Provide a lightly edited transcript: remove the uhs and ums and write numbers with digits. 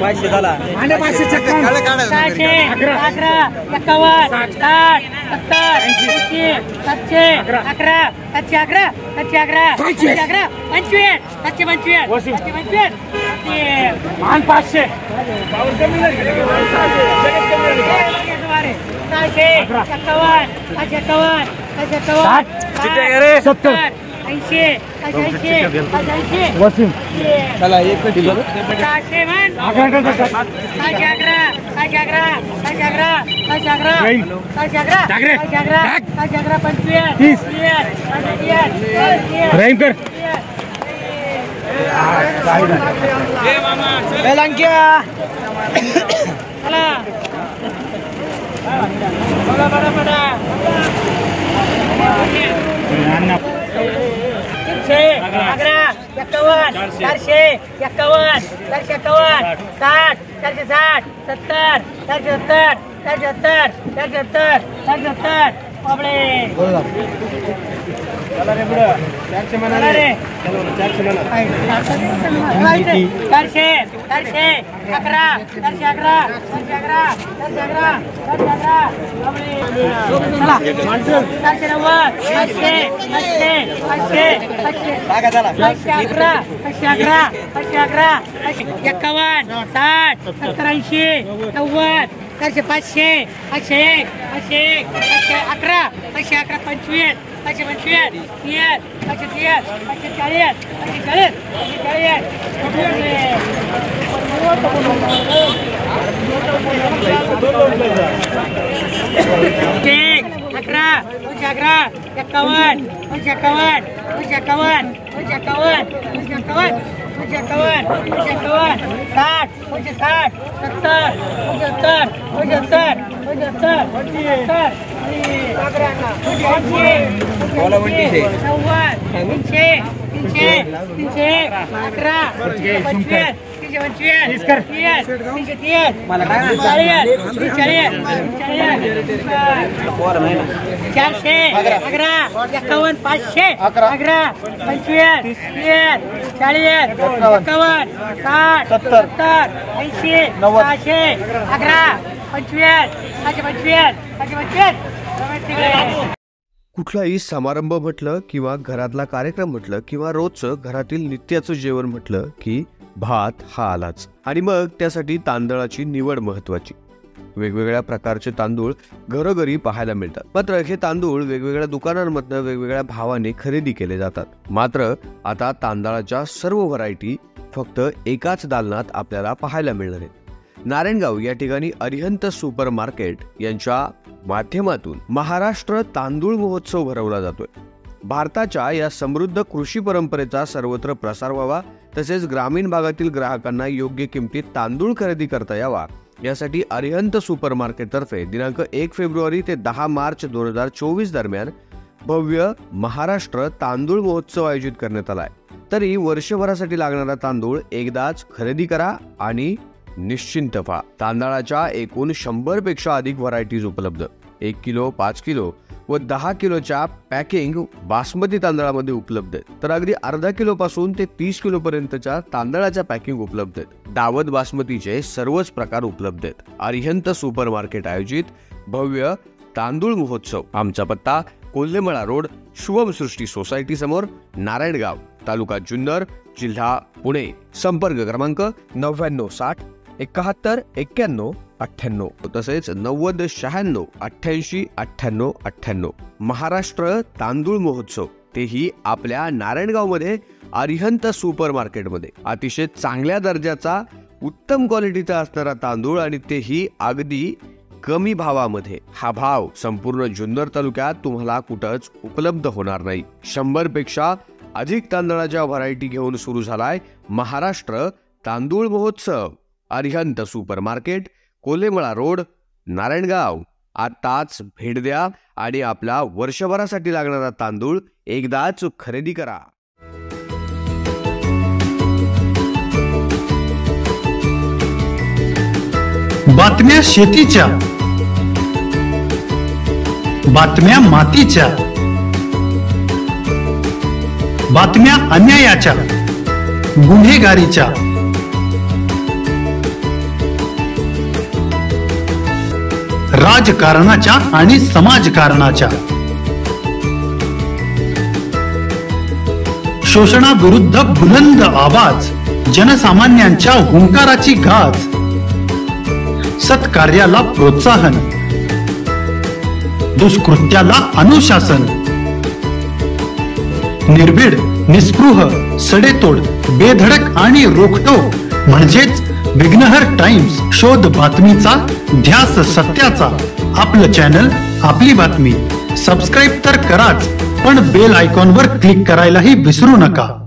500 झाला. 556 611 51 60 70 80 711 711 711 711 25 725 725 मान 500 चला एक किलो कुठलाही समारंभ म्हटलं किंवा घरातला कार्यक्रम म्हटलं किंवा रोजचं घरातील नित्याचं जेवण म्हटलं की भात हा आलाच. आणि मग त्यासाठी तांदळाची निवड महत्वाची. वेगवेगळ्या प्रकारचे तांदूळ घरोघरी पाहायला मिळतात. मात्र हे तांदूळ वेगवेगळ्या दुकानांमधनं वेगवेगळ्या भावाने खरेदी केले जातात. मात्र आता तांदळाच्या सर्व व्हरायटी फक्त एकाच दालनात आपल्याला पाहायला मिळणार आहेत. नारायणगाव या ठिकाणी अरिहंत सुपर मार्केट यांच्या माध्यमातून महाराष्ट्र तांदूळ महोत्सव भरवला जातोय. भारताच्या या समृद्ध कृषी परंपरेचा सर्वत्र प्रसार व्हावा, तसेच ग्रामीण भागातील ग्राहकांना योग्य किमतीत तांदूळ खरेदी करता यावा यासाठी अरिहंत सुपर मार्केट तर्फे दिनांक 1 फेब्रुवारी ते 10 मार्च 2024 दरम्यान भव्य महाराष्ट्र तांदूळ महोत्सव आयोजित करण्यात आलाय. तरी वर्षभरासाठी लागणारा तांदूळ एकदाच खरेदी करा आणि निश्चिंत व्हा. तांदळाच्या एकूण 100 पेक्षा अधिक व्हरायटीज उपलब्ध. 1 किलो, 5 किलो व 10 किलोच्या पॅकिंग बासमती तांदळामध्ये उपलब्ध आहेत. तर अगदी अर्धा किलो पासून ते 30 किलो पर्यंतच्या तांदळाच्या पॅकिंग उपलब्ध आहेत. दावत बासमतीचे सर्वच प्रकार उपलब्ध आहेत. अरिहंत सुपर मार्केट आयोजित भव्य तांदूळ महोत्सव. आमचा पत्ता कोल्हेमळा रोड, शुभम सृष्टी सोसायटी समोर, नारायणगाव, तालुका जुन्नर, जिल्हा पुणे. संपर्क क्रमांक 9960 71 91 98 तसेच 90 96 88 98 98. महाराष्ट्र तांदूळ महोत्सव, तेही आपल्या नारायणगाव मध्ये अरिहंत सुपर मार्केटमध्ये. अतिशय चांगल्या दर्जाचा उत्तम क्वालिटीचा असणारा तांदूळ आणि तेही अगदी कमी भावामध्ये. हा भाव संपूर्ण जुन्नर तालुक्यात तुम्हाला कुठंच उपलब्ध होणार नाही. 100 पेक्षा अधिक तांदळाच्या व्हरायटी घेऊन सुरू झालाय महाराष्ट्र तांदूळ महोत्सव. Arihant super market, Kolhemala road, Narayangaon. आताच भेट द्या आणि आपला वर्षभरासाठी लागणारा तांदूळ एकदाच खरेदी करा. बातम्या शेतीच्या, बातम्या मातीच्या, बातम्या अन्यायाच्या, गुन्हेगारीच्या, राजकारणाच्या आणि समाजकारणाच्या. शोषणाविरुद्ध बुलंद आवाज, जनसामान्यांच्या हुंकाराची गाज. सत्कार्याला प्रोत्साहन, दुष्कृत्याला अनुशासन. निर्भीड, निस्पृह, सडेतोड, बेधडक आणि रोखटोक म्हणजेच विघ्नहर टाइम्स. शोध बातमीचा, ध्यास सत्याचा. आपलं चॅनल, आपली बातमी. सबस्क्राईब तर कराच, पण बेल आयकॉनवर क्लिक करायलाही विसरू नका.